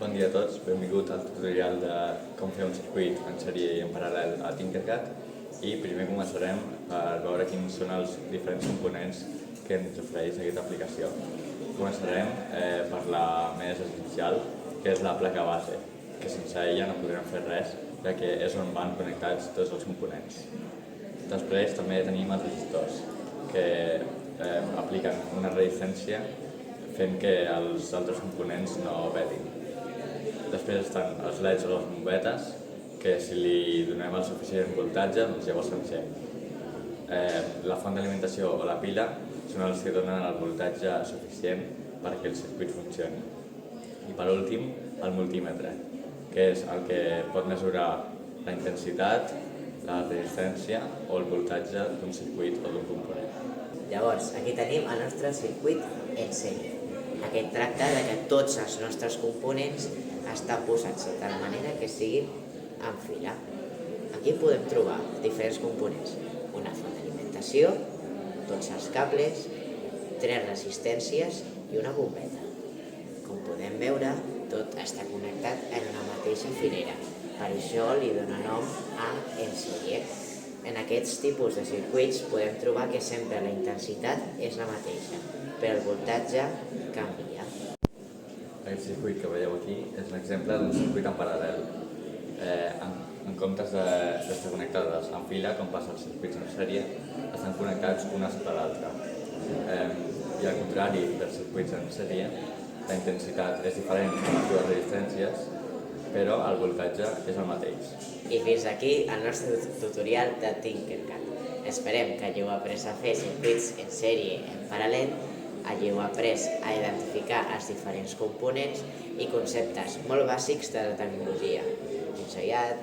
Bon dia a tots, benvingut al tutorial de com fer un circuit en sèrie i en paral·lel a Tinkercad. I primer començarem per veure quins són els diferents components que ens ofereix aquesta aplicació. Començarem per la més essencial, que és la placa base, que sense ella no podrem fer res, ja que és on van connectats tots els components. Després també tenim els resistors, que apliquen una resistència fent que els altres components no vedin. Després estan els leds o les bombetes, que si li donem el suficient voltatge, doncs llavors s'encén. La font d'alimentació o la pila són els que donen el voltatge suficient perquè el circuit funcioni. I per últim, el multímetre, que és el que pot mesurar la intensitat, la resistència o el voltatge d'un circuit o d'un component. Llavors, aquí tenim el nostre circuit en sèrie. Aquest tracta de que tots els nostres components estan posats de tal manera que siguin en fila. Aquí podem trobar diferents components. Una font d'alimentació, tots els cables, 3 resistències i una bombeta. Com podem veure, tot està connectat en una mateixa filera. Per això li dona nom a en sèrie. En aquests tipus de circuits podem trobar que sempre la intensitat és la mateixa, però el voltatge canvia. Aquest circuit que veieu aquí és l'exemple d'un circuit en paral·lel. En comptes d'estar connectades en fila, com passa als circuits en sèrie, estan connectats una sota l'altra. I al contrari dels circuits en sèrie, la intensitat és diferent en les dues resistències, però el voltatge és el mateix. I fins aquí el nostre tutorial de Tinkercad. Esperem que hàgiu après a fer circuits en sèrie en paral·lel, hàgiu après a identificar els diferents components i conceptes molt bàsics de la tecnologia. Fins aviat!